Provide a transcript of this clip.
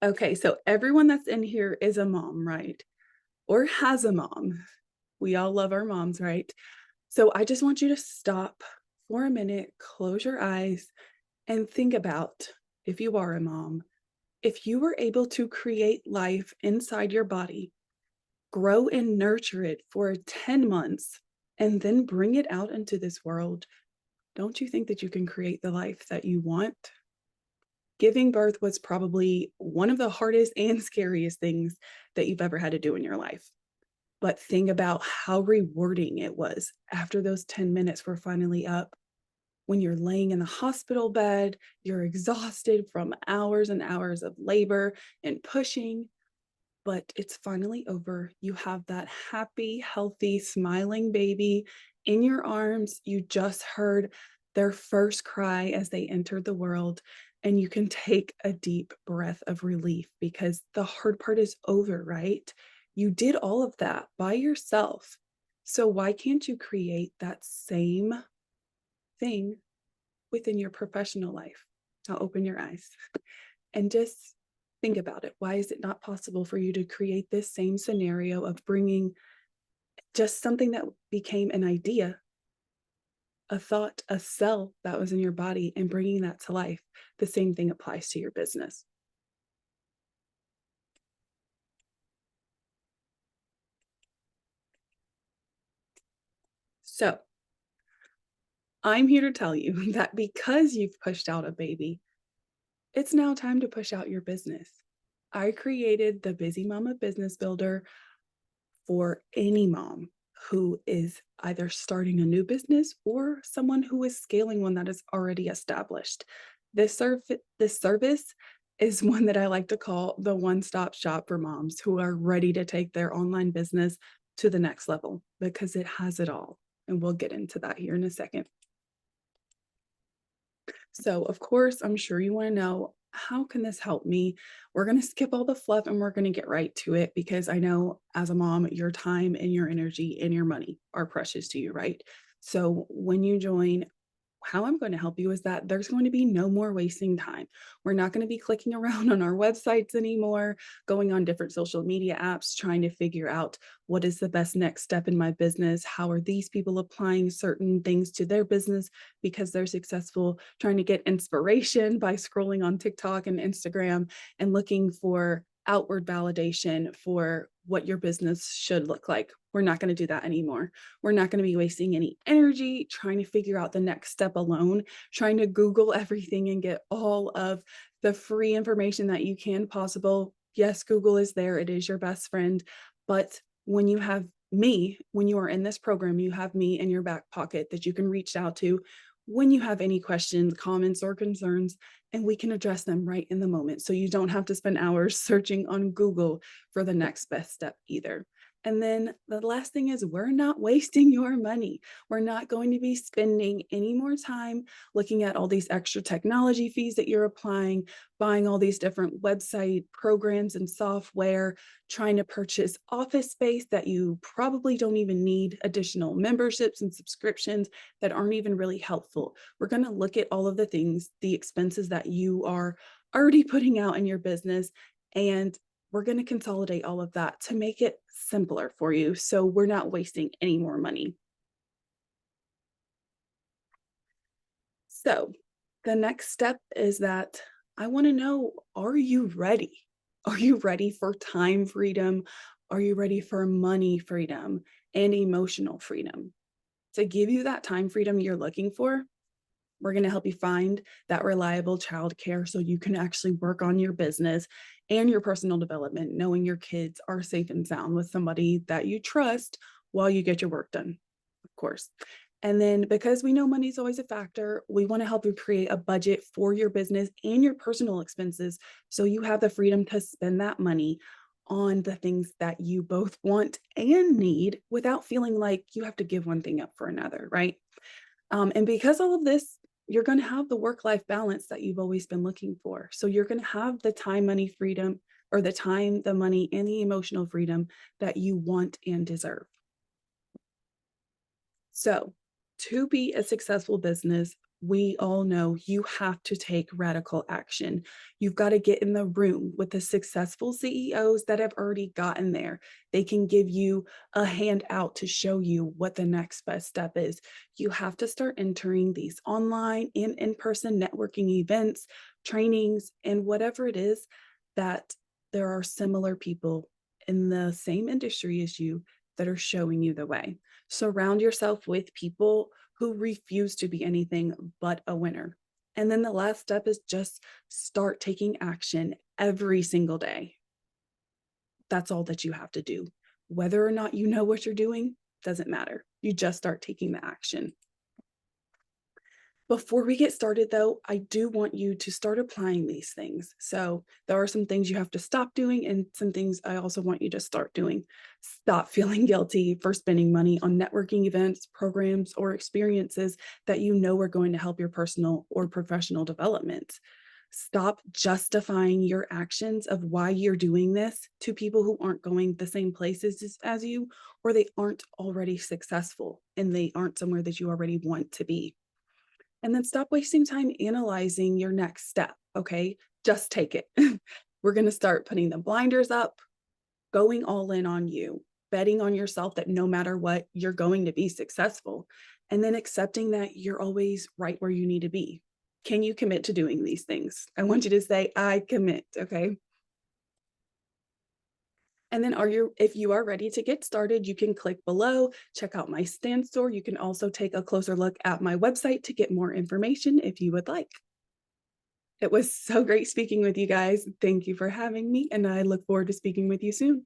Okay, so everyone that's in here is a mom, right? Or has a mom. We all love our moms, right? So I just want you to stop for a minute, close your eyes, and think about, if you are a mom, if you were able to create life inside your body, grow and nurture it for 10 months, and then bring it out into this world, don't you think that you can create the life that you want? Giving birth was probably one of the hardest and scariest things that you've ever had to do in your life. But think about how rewarding it was after those 10 minutes were finally up. When you're laying in the hospital bed, you're exhausted from hours and hours of labor and pushing, but it's finally over. You have that happy, healthy, smiling baby in your arms. You just heard their first cry as they entered the world, and you can take a deep breath of relief because the hard part is over, right? You did all of that by yourself. So, why can't you create that same thing within your professional life? Now, open your eyes and just think about it. Why is it not possible for you to create this same scenario of bringing just something that became an idea, a thought, a cell that was in your body, and bringing that to life? The same thing applies to your business. So, I'm here to tell you that because you've pushed out a baby, it's now time to push out your business. I created the Busy Mama Business Builder for any mom who is either starting a new business or someone who is scaling one that is already established. This service is one that I like to call the one-stop shop for moms who are ready to take their online business to the next level because it has it all. And we'll get into that here in a second. So, of course, I'm sure you want to know, how can this help me? We're going to skip all the fluff and we're going to get right to it because I know as a mom, your time and your energy and your money are precious to you, right? So, when you join, how I'm going to help you is that there's going to be no more wasting time. We're not going to be clicking around on our websites anymore, going on different social media apps, trying to figure out what is the best next step in my business. How are these people applying certain things to their business because they're successful? Trying to get inspiration by scrolling on TikTok and Instagram and looking for outward validation for what your business should look like. We're not going to do that anymore. We're not going to be wasting any energy trying to figure out the next step alone, trying to Google everything and get all of the free information that you can possible. Yes, Google is there. It is your best friend. But when you have me, when you are in this program, you have me in your back pocket that you can reach out to when you have any questions, comments, or concerns, and we can address them right in the moment. So you don't have to spend hours searching on Google for the next best step either. And then the last thing is, we're not wasting your money. We're not going to be spending any more time looking at all these extra technology fees that you're applying, buying all these different website programs and software, trying to purchase office space that you probably don't even need, additional memberships and subscriptions that aren't even really helpful. We're going to look at all of the things, the expenses that you are already putting out in your business, and we're going to consolidate all of that to make it simpler for you so we're not wasting any more money. So, the next step is that I want to know, are you ready? Are you ready for time freedom? Are you ready for money freedom and emotional freedom? To give you that time freedom you're looking for, we're going to help you find that reliable childcare so you can actually work on your business and your personal development, knowing your kids are safe and sound with somebody that you trust while you get your work done, of course. And then because we know money is always a factor, we want to help you create a budget for your business and your personal expenses so you have the freedom to spend that money on the things that you both want and need without feeling like you have to give one thing up for another, right? And because all of this, you're going to have the work-life balance that you've always been looking for. So you're going to have the time, money freedom, or the time, the money, and the emotional freedom that you want and deserve. So to be a successful business, we all know you have to take radical action. You've got to get in the room with the successful CEOs that have already gotten there. They can give you a handout to show you what the next best step is. You have to start entering these online and in person networking events, trainings, and whatever it is that there are similar people in the same industry as you that are showing you the way. Surround yourself with people who refuse to be anything but a winner. And then the last step is just start taking action every single day. That's all that you have to do. Whether or not you know what you're doing doesn't matter. You just start taking the action. Before we get started, though, I do want you to start applying these things. So, there are some things you have to stop doing, and some things I also want you to start doing. Stop feeling guilty for spending money on networking events, programs, or experiences that you know are going to help your personal or professional development. Stop justifying your actions of why you're doing this to people who aren't going the same places as you, or they aren't already successful and they aren't somewhere that you already want to be. And then stop wasting time analyzing your next step. Okay. Just take it. We're going to start putting the blinders up, going all in on you, betting on yourself that no matter what, you're going to be successful. And then accepting that you're always right where you need to be. Can you commit to doing these things? I want you to say, I commit. Okay. And then if you are ready to get started, you can click below, check out my stand store. You can also take a closer look at my website to get more information if you would like. It was so great speaking with you guys. Thank you for having me, and I look forward to speaking with you soon.